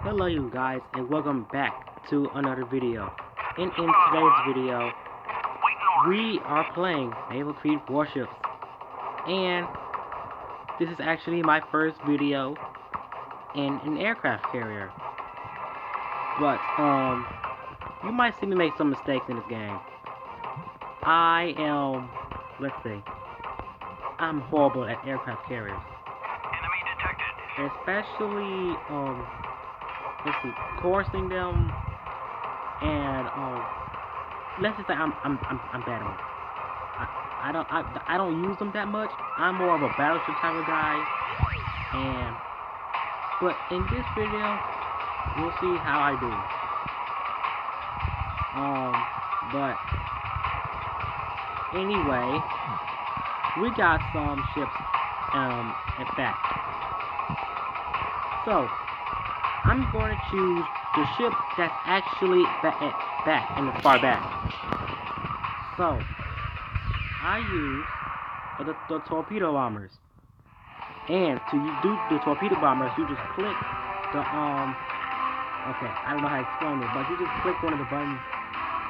Hello you guys and welcome back to another video. In today's video, we are playing Naval Creed Warships. And this is actually my first video in an aircraft carrier. But, you might see me make some mistakes in this game. Let's see, I'm horrible at aircraft carriers. Enemy detected. Especially, let's see, coursing them, and let's just say I'm bad at them. I don't use them that much. I'm more of a battleship type of guy, but in this video, you'll see how I do. But anyway, we got some ships, at that. So I'm going to choose the ship that's actually back in the far back. So I use the torpedo bombers, and to do the torpedo bombers, you just click the Okay, I don't know how to explain it, but you just click one of the buttons.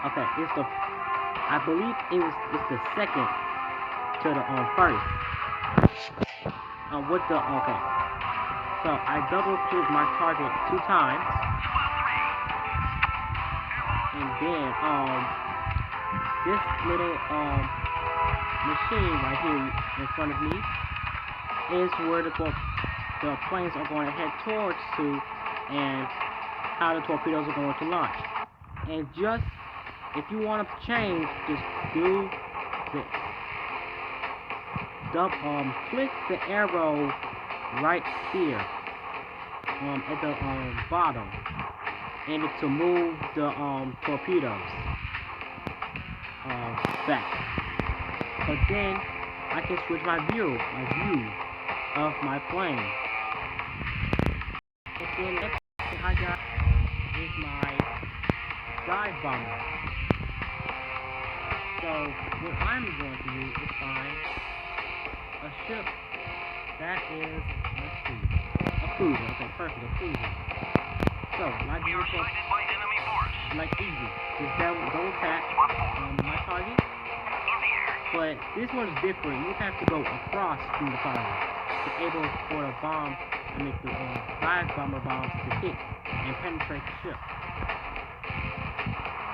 Okay, I believe it's the second to the first. Okay. So I double click my target 2 times, and then this little machine right here in front of me is where the planes are going to head towards and how the torpedoes are going to launch. And just if you want to change, just do this. Click the arrow right here at the bottom, and it's to move the torpedoes back. But then I can switch my view of my plane. And then next thing I got is my dive bomber. So what I'm going to do is find a ship that is, let's see, a cruiser. Okay, perfect, a cruiser. So, like We are sighted by enemy force. like easy, just double tap my target. In the air. But this one's different. You have to go across from the target to able for the dive bomber bombs to hit and penetrate the ship.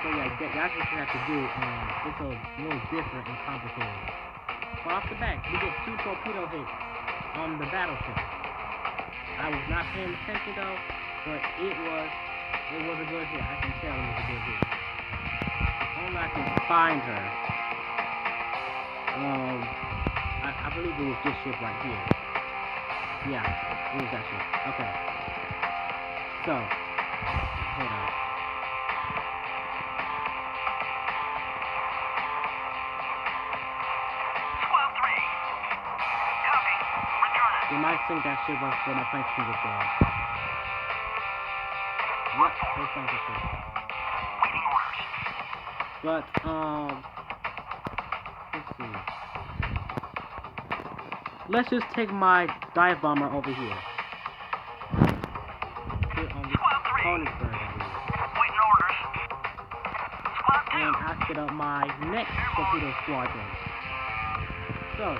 So yeah, that's what you have to do. It's a little different and complicated. But off the bat, we get 2 torpedo hits on the battleship. I was not paying attention though, but it was a good hit. I can tell it was a good hit. Only I can find her. I believe it was this ship right here. Yeah, it was that ship. Okay. So, hold on. Squad 3. Copy. Returning. You might think that ship was for my planes can get there. Yep, they sunk the ship. Waiting orders. But, let's see. Let's just take my dive bomber over here. Put on this Squad 3. bonus bird over here. Waiting orders. Squad 2. And I set up my next torpedo squadron. So,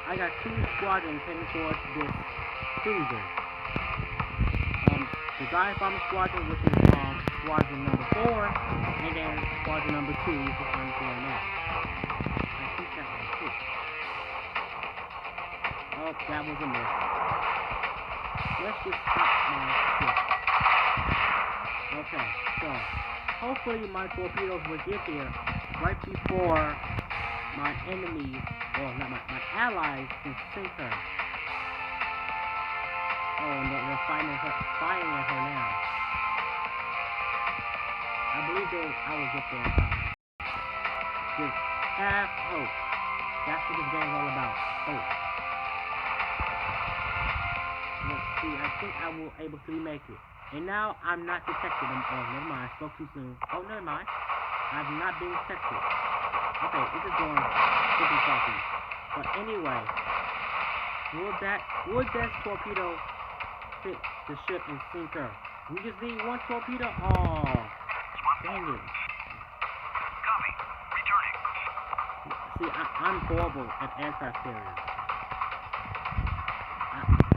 I got 2 squadrons heading towards this cruiser. The dive bomber squadron, which is squadron number 4, and then squadron number 2, which is I'm going now. I think that's a hit. Oh, that was a miss. Let's just stop my ship. Okay, so hopefully my torpedoes will get here right before my enemy, well, not my allies, can sink her. Oh, and they're firing at her now. I believe I will get there in time. Just have hope. That's what this game's all about. Hope. Let's see. I think I will able to make it. And now I'm not detected. Oh, never mind. I spoke too soon. Oh, never mind. I've not been detected. Okay, this is going pretty coffee. But anyway, would that torpedo hit the ship and sink her? We just need one torpedo. Oh, dang it. Copy. Returning. See, I'm horrible at aircraft carriers.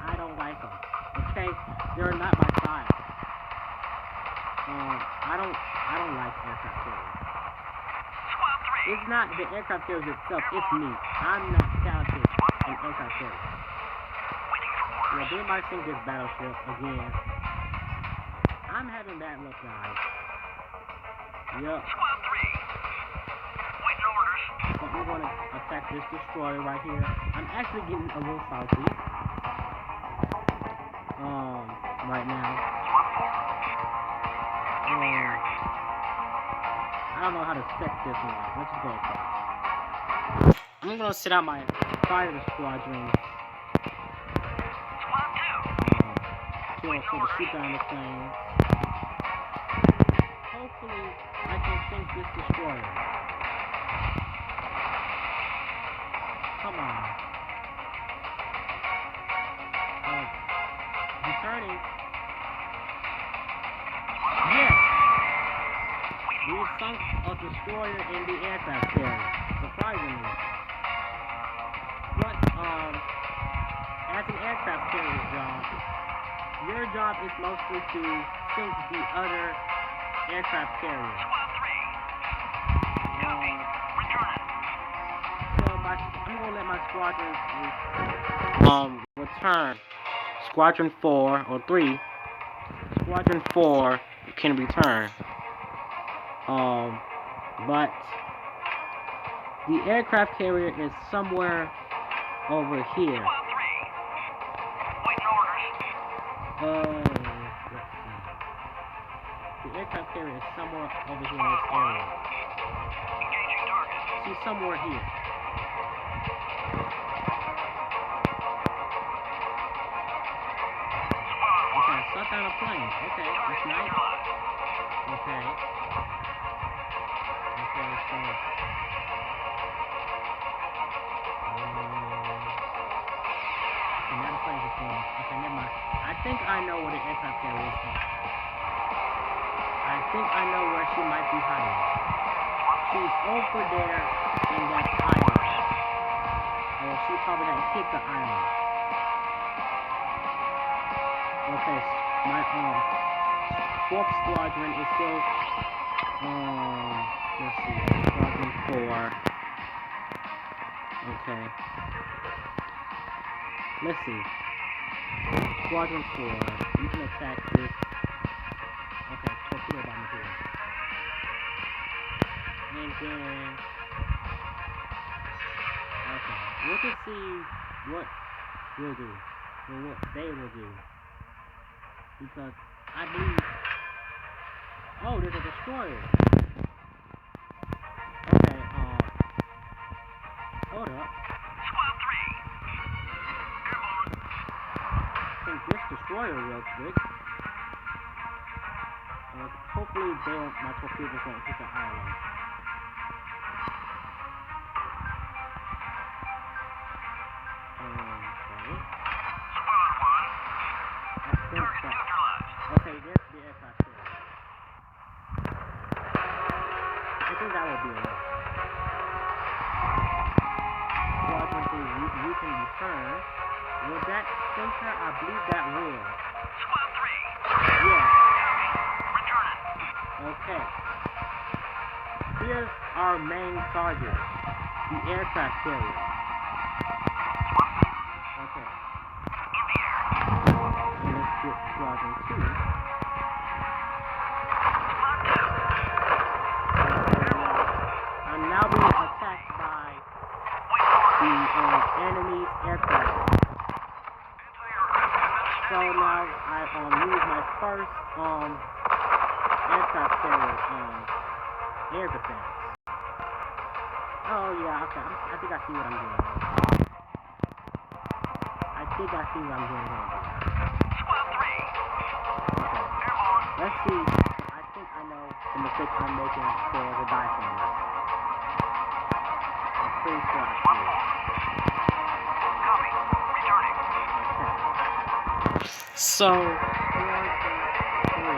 I don't like them. Okay, they're not my style. I don't like aircraft carriers. Squad 3. It's not the aircraft carriers itself. It's me. I'm not talented in aircraft carriers. Waiting for Yeah, orders. they might sink this battleship again. I'm having bad luck, guys. Yup. Squad 3. Waiting orders. So I'm going to attack this destroyer right here. I'm actually getting a little salty. Right now. Squad 4. In the air. I don't know how to set this one. Let's just go across. I'm going to set out my fighter squadron Squad 2. to shoot down the plane. Hopefully, I can sink this destroyer. Come on. Returning. Yes! We sunk a destroyer in the aircraft carrier, surprisingly. But, as an aircraft carrier's job, your job is mostly to sink the other aircraft carrier. Squad 3. Copy. Returning. So I'm gonna let my squadron return. Squadron 4 or 3. Squadron 4 can return. But the aircraft carrier is somewhere over here. Squad 3. Waiting orders. Let's see. The aircraft carrier is somewhere over here in this area. Engaging target. See, somewhere here. Squad 1. Okay, shut down a plane. Okay, that's nice. Okay. Okay, so. Another plane is going. Okay, never mind. I think I know where the aircraft carrier is at. I think I know where she might be hiding. She's over there in that island. Or she probably had hit the island. Okay, my fourth squadron is still let's see, squadron 4. Okay. Let's see. Squadron 4. You can attack this. Okay, torpedo bomber here. And then okay. We'll just see what we'll do. Or what they will do. Because I believe. Oh, there's a destroyer. Okay, hold up. Squad 3. Airborne. Take this destroyer real quick. Hopefully my torpedoes won't hit the island. Okay. Squad 1. I think Target that. neutralized. Okay, there's the aircraft carrier. I think that will be enough. Squadron 3, you can return. Will that sink her? I believe that will. Squad 3. Yes. Returning. Okay. Here's our main target. The aircraft carrier. Okay. In the air. And let's get Squadron 2. Squad 2. I'm now being attacked by Waiting orders. the enemy's aircraft. Anti-aircraft weapons So standing now by. I use my first aircraft carrier air defense. Oh yeah, okay. I think I see what I'm doing. I think I see what I'm doing here. Squad 3. Okay. Airborne. Let's see. I think I know the mistake I'm making for the diaphragm. I'm pretty sure I Squad see 4. Copy. Returning. it. Okay. So, Squadron 3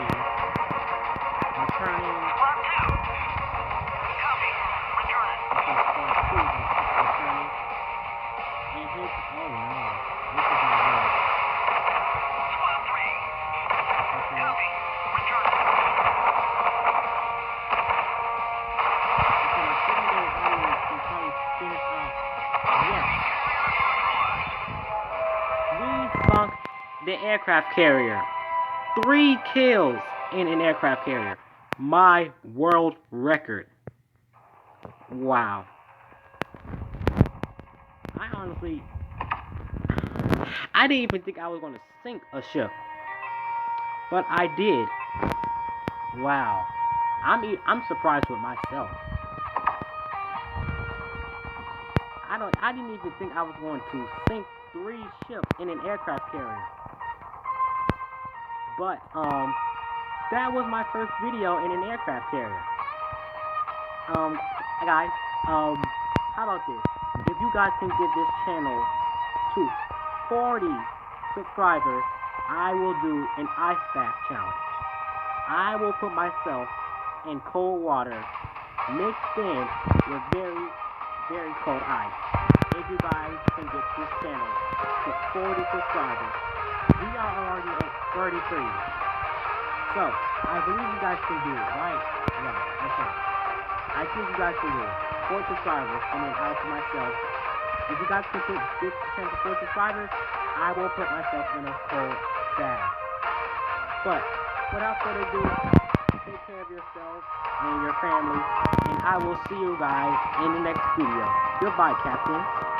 an aircraft carrier. 3 kills in an aircraft carrier. My world record. Wow. I didn't even think I was going to sink a ship. But I did. Wow. I'm surprised with myself. I didn't even think I was going to sink 3 ships in an aircraft carrier. But that was my first video in an aircraft carrier. Guys, how about this? If you guys can get this channel to 40 subscribers, I will do an ice bath challenge. I will put myself in cold water mixed in with very, very cold ice. If you guys can get this channel to 40 subscribers, we are already at 33. So, I believe you guys can do it, right? Yeah, okay. I think you guys can do it. 4 subscribers, and then I for myself. If you guys can get this channel to 4 subscribers, I will put myself in a cold bath. But, without further ado, take care of yourself and your family, and I will see you guys in the next video. Goodbye, Captains.